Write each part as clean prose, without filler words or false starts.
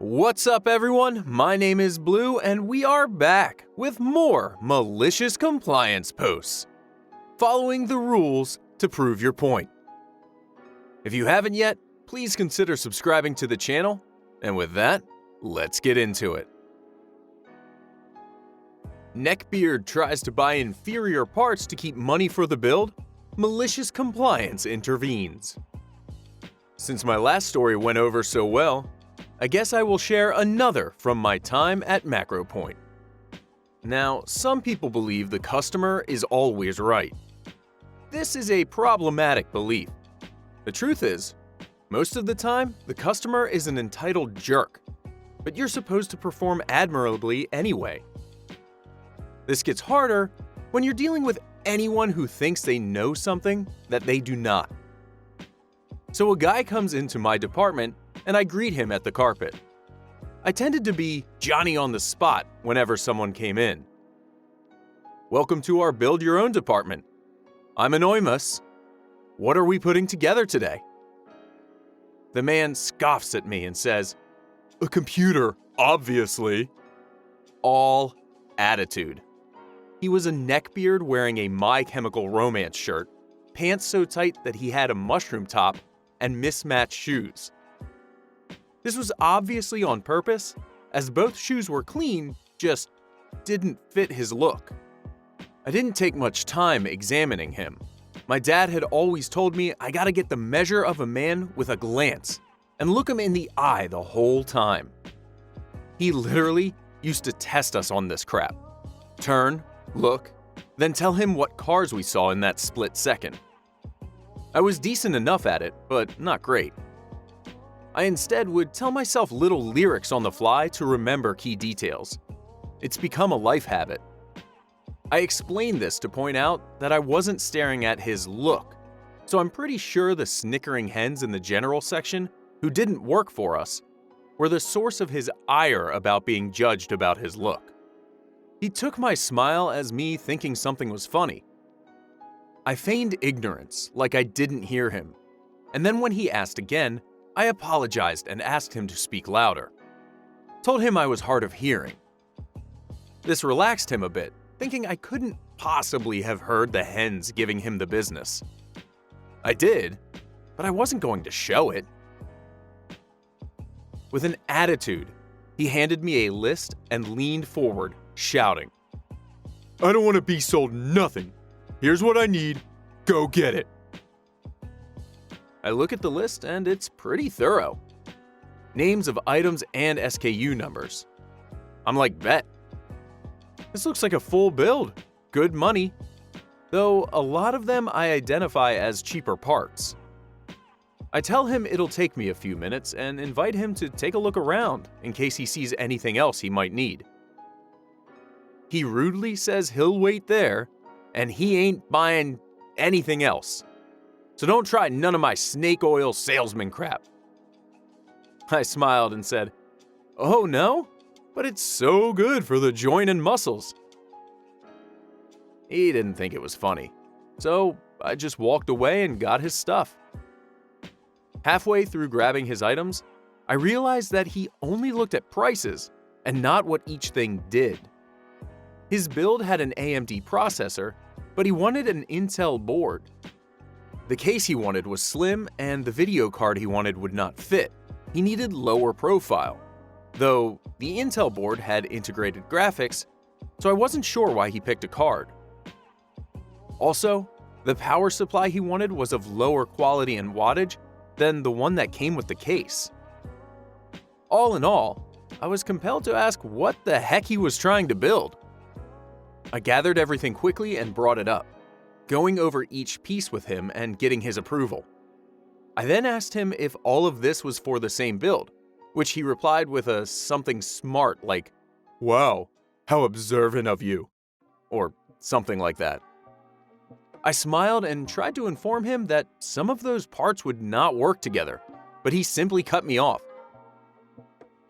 What's up, everyone? My name is Blue, and we are back with more malicious compliance posts, following the rules to prove your point. If you haven't yet, please consider subscribing to the channel, and with that, let's get into it. Neckbeard tries to buy inferior parts to keep money for the build. Malicious compliance intervenes. Since my last story went over so well, I guess I will share another from my time at Macro Point. Now, some people believe the customer is always right. This is a problematic belief. The truth is, most of the time, the customer is an entitled jerk, but you're supposed to perform admirably anyway. This gets harder when you're dealing with anyone who thinks they know something that they do not. So a guy comes into my department and I greet him at the carpet. I tended to be Johnny on the spot whenever someone came in. Welcome to our Build Your Own department. I'm anonymous. What are we putting together today? The man scoffs at me and says, "A computer, obviously." All attitude. He was a neckbeard wearing a My Chemical Romance shirt, pants so tight that he had a mushroom top, and mismatched shoes. This was obviously on purpose, as both shoes were clean, just didn't fit his look. I didn't take much time examining him. My dad had always told me I gotta get the measure of a man with a glance and look him in the eye the whole time. He literally used to test us on this crap. Turn, look, then tell him what cars we saw in that split second. I was decent enough at it, but not great. I instead would tell myself little lyrics on the fly to remember key details. It's become a life habit. I explained this to point out that I wasn't staring at his look, so I'm pretty sure the snickering hens in the general section, who didn't work for us, were the source of his ire about being judged about his look. He took my smile as me thinking something was funny. I feigned ignorance, like I didn't hear him, and then when he asked again, I apologized and asked him to speak louder. Told him I was hard of hearing. This relaxed him a bit, thinking I couldn't possibly have heard the hens giving him the business. I did, but I wasn't going to show it. With an attitude, he handed me a list and leaned forward, shouting, "I don't want to be sold nothing. Here's what I need. Go get it." I look at the list and it's pretty thorough. Names of items and SKU numbers. I'm like, bet. This looks like a full build. Good money. Though a lot of them I identify as cheaper parts. I tell him it'll take me a few minutes and invite him to take a look around in case he sees anything else he might need. He rudely says he'll wait there and he ain't buying anything else. So don't try none of my snake oil salesman crap. I smiled and said, "Oh no? But it's so good for the joint and muscles." He didn't think it was funny, so I just walked away and got his stuff. Halfway through grabbing his items, I realized that he only looked at prices and not what each thing did. His build had an AMD processor, but he wanted an Intel board. The case he wanted was slim, and the video card he wanted would not fit. He needed lower profile, though the Intel board had integrated graphics, so I wasn't sure why he picked a card. Also, the power supply he wanted was of lower quality and wattage than the one that came with the case. All in all, I was compelled to ask what the heck he was trying to build. I gathered everything quickly and brought it up, going over each piece with him and getting his approval. I then asked him if all of this was for the same build, which he replied with a something smart like, "Wow, how observant of you," or something like that. I smiled and tried to inform him that some of those parts would not work together, but he simply cut me off.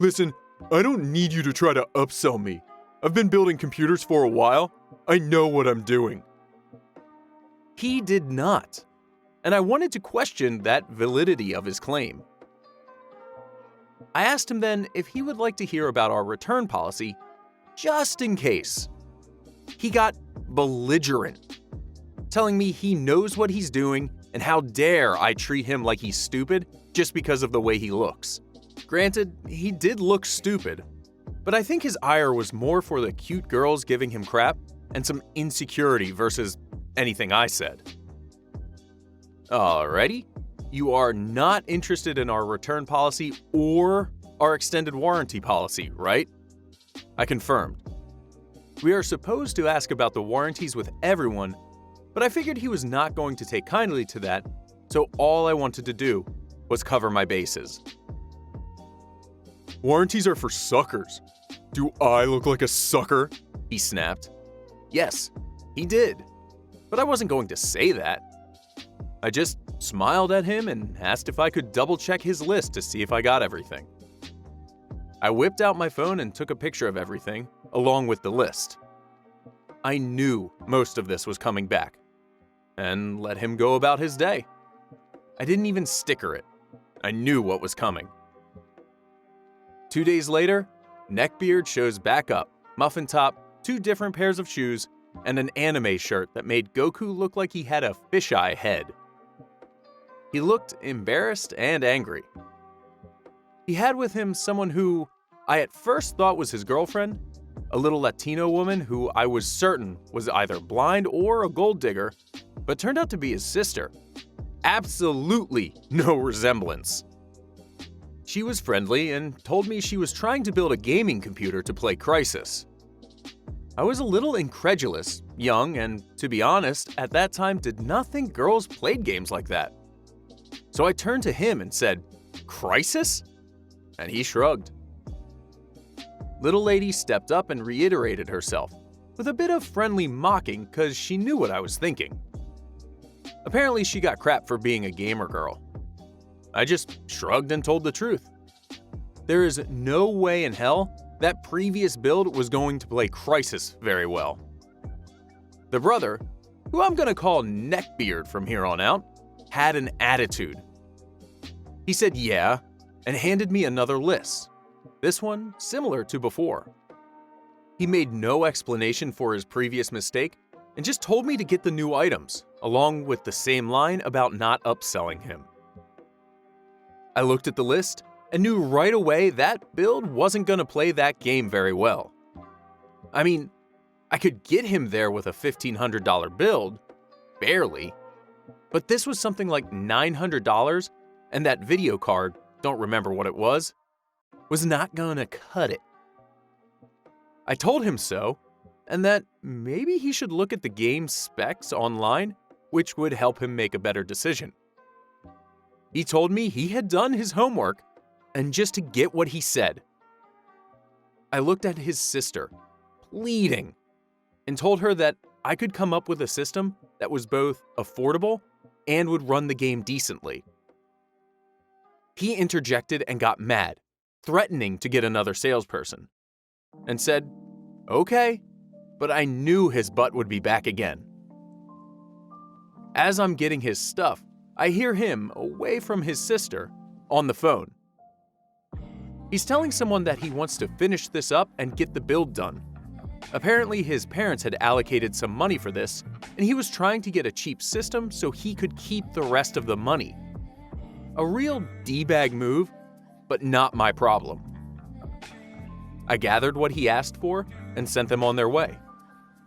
"Listen, I don't need you to try to upsell me. I've been building computers for a while. I know what I'm doing." He did not, and I wanted to question that validity of his claim. I asked him then if he would like to hear about our return policy, just in case. He got belligerent, telling me he knows what he's doing and how dare I treat him like he's stupid just because of the way he looks. Granted, he did look stupid, but I think his ire was more for the cute girls giving him crap and some insecurity versus anything I said. Alrighty, you are not interested in our return policy or our extended warranty policy, right? I confirmed. We are supposed to ask about the warranties with everyone, but I figured he was not going to take kindly to that, so all I wanted to do was cover my bases. Warranties are for suckers. Do I look like a sucker? He snapped. Yes, he did, but I wasn't going to say that. I just smiled at him and asked if I could double-check his list to see if I got everything. I whipped out my phone and took a picture of everything, along with the list. I knew most of this was coming back, and let him go about his day. I didn't even sticker it. I knew what was coming. 2 days later, Neckbeard shows back up, muffin top, 2 different pairs of shoes, and an anime shirt that made Goku look like he had a fisheye head. He looked embarrassed and angry. He had with him someone who I at first thought was his girlfriend, a little Latino woman who I was certain was either blind or a gold digger, but turned out to be his sister. Absolutely no resemblance. She was friendly and told me she was trying to build a gaming computer to play Crysis. I was a little incredulous, young, and to be honest, at that time did not think girls played games like that. So I turned to him and said, "Crysis?" And he shrugged. Little lady stepped up and reiterated herself, with a bit of friendly mocking because she knew what I was thinking. Apparently she got crap for being a gamer girl. I just shrugged and told the truth. There is no way in hell that previous build was going to play Crysis very well. The brother, who I'm gonna call Neckbeard from here on out, had an attitude. He said yeah, and handed me another list. This one similar to before. He made no explanation for his previous mistake and just told me to get the new items, along with the same line about not upselling him. I looked at the list and knew right away that build wasn't gonna play that game very well. I mean, I could get him there with a $1,500 build, barely, but this was something like $900, and that video card, don't remember what it was not gonna cut it. I told him so, and that maybe he should look at the game specs online, which would help him make a better decision. He told me he had done his homework, and just to get what he said. I looked at his sister, pleading, and told her that I could come up with a system that was both affordable and would run the game decently. He interjected and got mad, threatening to get another salesperson, and said, "Okay," but I knew his butt would be back again. As I'm getting his stuff, I hear him, away from his sister, on the phone. He's telling someone that he wants to finish this up and get the build done. Apparently his parents had allocated some money for this, and he was trying to get a cheap system so he could keep the rest of the money. A real D-bag move, but not my problem. I gathered what he asked for and sent them on their way.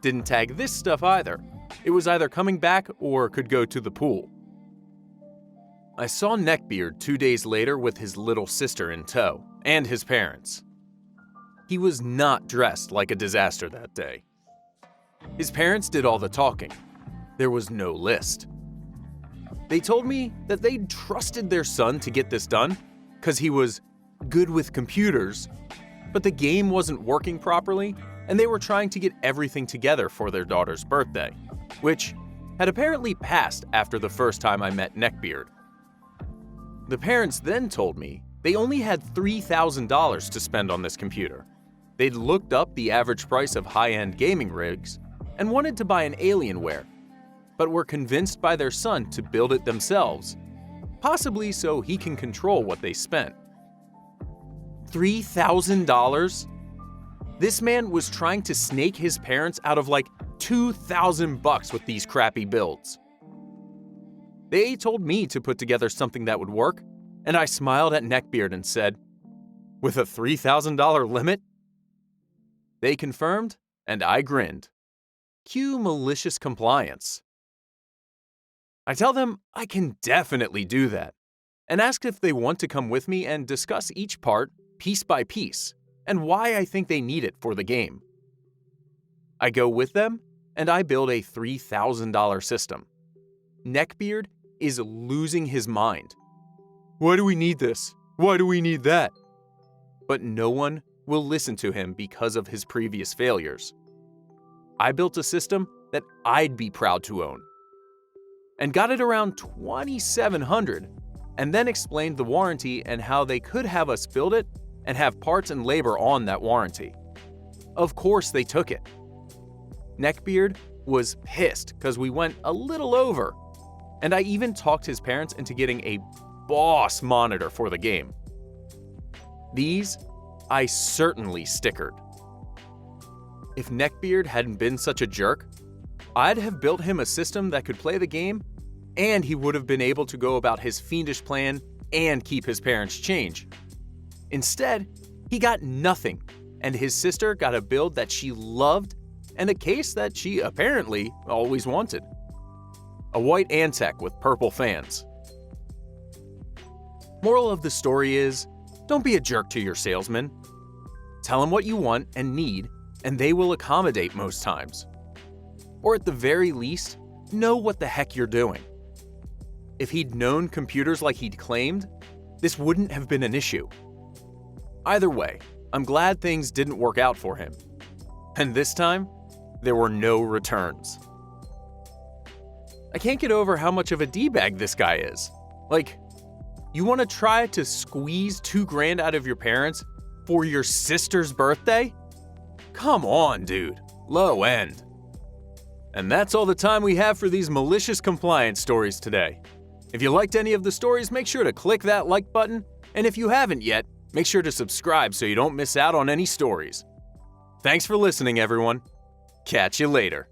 Didn't tag this stuff either. It was either coming back or could go to the pool. I saw Neckbeard 2 days later with his little sister in tow, and his parents. He was not dressed like a disaster that day. His parents did all the talking. There was no list. They told me that they'd trusted their son to get this done because he was good with computers, but the game wasn't working properly and they were trying to get everything together for their daughter's birthday, which had apparently passed after the first time I met Neckbeard. The parents then told me they only had $3,000 to spend on this computer. They'd looked up the average price of high-end gaming rigs and wanted to buy an Alienware, but were convinced by their son to build it themselves, possibly so he can control what they spent. $3,000? This man was trying to snake his parents out of like $2,000 with these crappy builds. They told me to put together something that would work, and I smiled at Neckbeard and said, "With a $3,000 limit?" They confirmed, and I grinned. Cue malicious compliance. I tell them I can definitely do that, and ask if they want to come with me and discuss each part piece by piece and why I think they need it for the game. I go with them, and I build a $3,000 system. Neckbeard is losing his mind. Why do we need this? Why do we need that? But no one will listen to him because of his previous failures. I built a system that I'd be proud to own, and got it around 2,700, and then explained the warranty and how they could have us build it and have parts and labor on that warranty. Of course they took it. Neckbeard was pissed because we went a little over, and I even talked his parents into getting a boss monitor for the game. These I certainly stickered. If Neckbeard hadn't been such a jerk, I'd have built him a system that could play the game, and he would have been able to go about his fiendish plan and keep his parents' change. Instead, he got nothing, and his sister got a build that she loved and a case that she apparently always wanted. A white Antec with purple fans. Moral of the story is, don't be a jerk to your salesman. Tell them what you want and need, and they will accommodate most times. Or at the very least, know what the heck you're doing. If he'd known computers like he'd claimed, this wouldn't have been an issue. Either way, I'm glad things didn't work out for him. And this time, there were no returns. I can't get over how much of a D-bag this guy is. Like, you want to try to squeeze $2,000 out of your parents for your sister's birthday? Come on, dude. Low end. And that's all the time we have for these malicious compliance stories today. If you liked any of the stories, make sure to click that like button, and if you haven't yet, make sure to subscribe so you don't miss out on any stories. Thanks for listening, everyone. Catch you later.